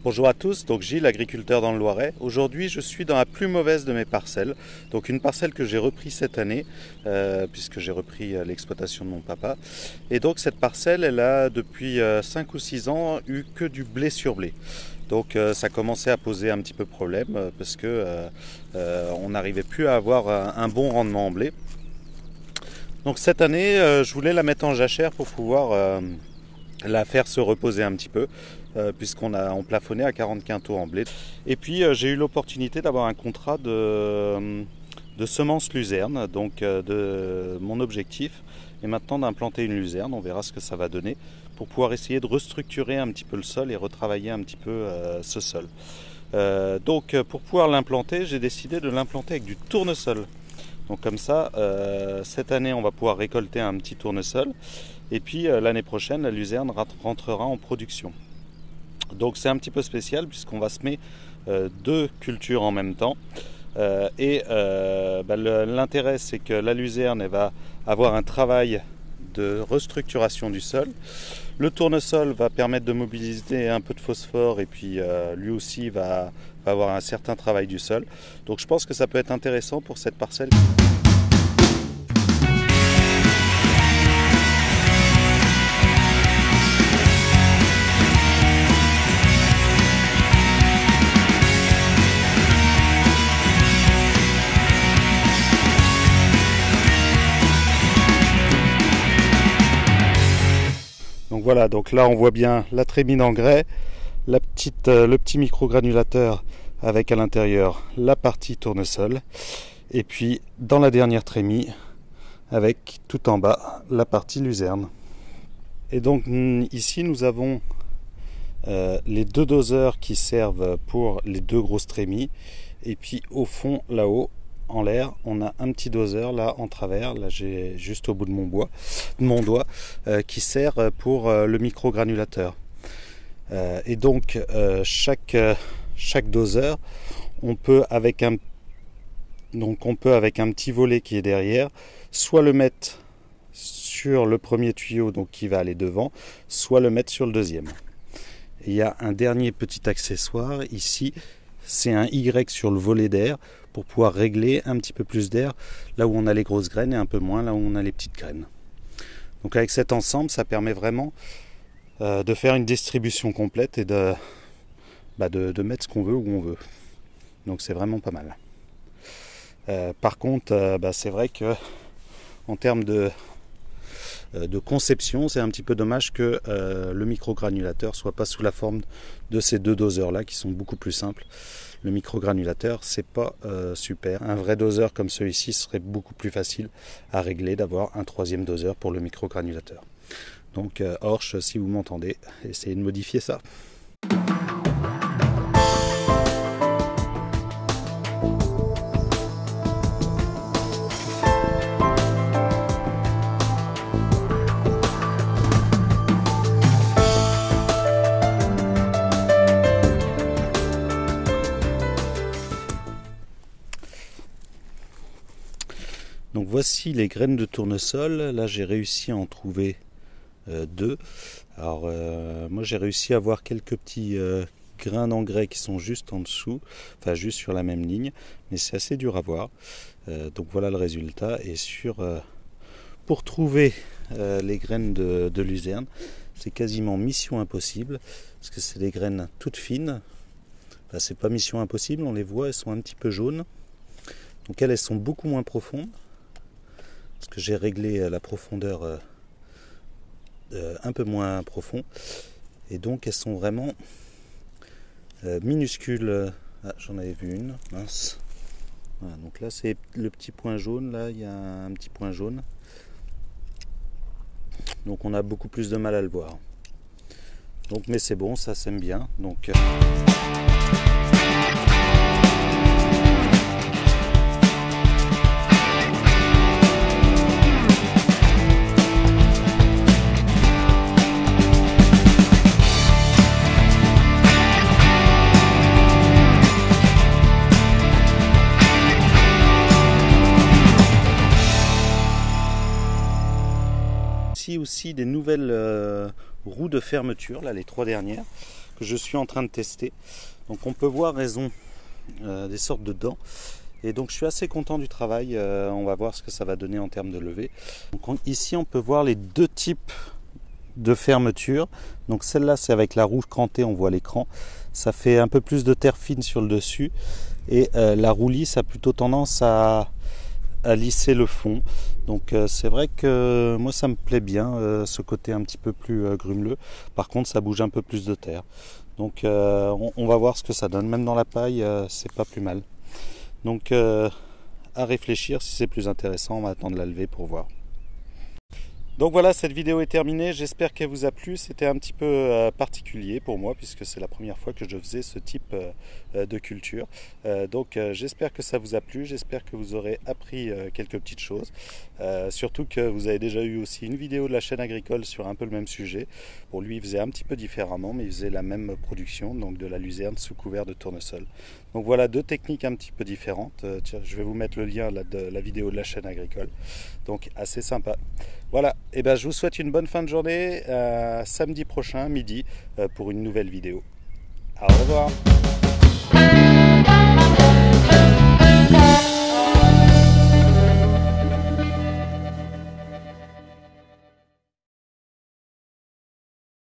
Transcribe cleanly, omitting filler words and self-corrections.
Bonjour à tous, donc Gilles, agriculteur dans le Loiret. Aujourd'hui, je suis dans la plus mauvaise de mes parcelles. Donc une parcelle que j'ai repris cette année, puisque j'ai repris l'exploitation de mon papa. Et donc cette parcelle, elle a depuis 5 ou 6 ans eu que du blé sur blé. Donc ça commençait à poser un petit peu problème parce que on n'arrivait plus à avoir un bon rendement en blé. Donc cette année, je voulais la mettre en jachère pour pouvoir la faire se reposer un petit peu, puisqu'on plafonnait à 40 quintaux en blé. Et puis j'ai eu l'opportunité d'avoir un contrat de semences luzerne, donc mon objectif est maintenant d'implanter une luzerne, on verra ce que ça va donner, pour pouvoir essayer de restructurer un petit peu le sol et retravailler un petit peu ce sol. Donc pour pouvoir l'implanter, j'ai décidé de l'implanter avec du tournesol. Donc comme ça, cette année on va pouvoir récolter un petit tournesol et puis l'année prochaine la luzerne rentrera en production. Donc c'est un petit peu spécial puisqu'on va semer deux cultures en même temps l'intérêt c'est que la luzerne elle va avoir un travail de restructuration du sol. Le tournesol va permettre de mobiliser un peu de phosphore et puis lui aussi va avoir un certain travail du sol. Donc je pense que ça peut être intéressant pour cette parcelle. Donc voilà, donc là on voit bien la trémie d'engrais, le petit microgranulateur avec à l'intérieur la partie tournesol, et puis dans la dernière trémie avec tout en bas la partie luzerne. Et donc ici nous avons les deux doseurs qui servent pour les deux grosses trémies, et puis au fond là-haut en l'air, on a un petit doseur là en travers, là j'ai juste au bout de mon doigt, qui sert pour le microgranulateur. Et donc chaque doseur, on peut avec un petit volet qui est derrière, soit le mettre sur le premier tuyau donc qui va aller devant, soit le mettre sur le deuxième. Et il y a un dernier petit accessoire ici, c'est un Y sur le volet d'air pour pouvoir régler un petit peu plus d'air là où on a les grosses graines et un peu moins là où on a les petites graines. Donc avec cet ensemble, ça permet vraiment de faire une distribution complète et de mettre ce qu'on veut où on veut. Donc c'est vraiment pas mal. Par contre, c'est vrai que en termes de conception, c'est un petit peu dommage que le microgranulateur soit pas sous la forme de ces deux doseurs là qui sont beaucoup plus simples. Le microgranulateur c'est pas super. Un vrai doseur comme celui-ci serait beaucoup plus facile à régler, d'avoir un troisième doseur pour le microgranulateur. Donc Orche, si vous m'entendez, essayez de modifier ça. Donc voici les graines de tournesol. Là j'ai réussi à en trouver deux. Alors moi j'ai réussi à avoir quelques petits grains d'engrais qui sont juste en dessous, enfin juste sur la même ligne, mais c'est assez dur à voir. Donc voilà le résultat. Et pour trouver les graines de luzerne, c'est quasiment mission impossible, parce que c'est des graines toutes fines. Enfin, c'est pas mission impossible, on les voit, elles sont un petit peu jaunes. Donc elles sont beaucoup moins profondes, parce que j'ai réglé la profondeur un peu moins profond, et donc elles sont vraiment minuscules. Ah, j'en avais vu une, mince. Voilà, donc là c'est le petit point jaune, là il y a un petit point jaune, donc on a beaucoup plus de mal à le voir. Donc mais c'est bon, ça sème bien. Donc aussi des nouvelles roues de fermeture, là les trois dernières, que je suis en train de tester. Donc on peut voir, elles ont des sortes de dents. Et donc je suis assez content du travail. On va voir ce que ça va donner en termes de levée. Donc ici on peut voir les deux types de fermeture. Donc celle-là c'est avec la roue crantée, on voit l'écran. Ça fait un peu plus de terre fine sur le dessus. Et la roue lisse a plutôt tendance à lisser le fond. Donc c'est vrai que moi ça me plaît bien, ce côté un petit peu plus grumeleux. Par contre ça bouge un peu plus de terre. Donc on va voir ce que ça donne. Même dans la paille, c'est pas plus mal. Donc à réfléchir, si c'est plus intéressant, on va attendre la levée pour voir. Donc voilà, cette vidéo est terminée, j'espère qu'elle vous a plu. C'était un petit peu particulier pour moi puisque c'est la première fois que je faisais ce type de culture. Donc j'espère que ça vous a plu, j'espère que vous aurez appris quelques petites choses. Surtout que vous avez déjà eu aussi une vidéo de la chaîne agricole sur un peu le même sujet. Pour lui, il faisait un petit peu différemment, mais il faisait la même production, donc de la luzerne sous couvert de tournesol. Donc voilà deux techniques un petit peu différentes. Tiens, je vais vous mettre le lien là, de la vidéo de la chaîne agricole. Donc assez sympa. Voilà, et ben, je vous souhaite une bonne fin de journée, samedi prochain, midi, pour une nouvelle vidéo. Au revoir.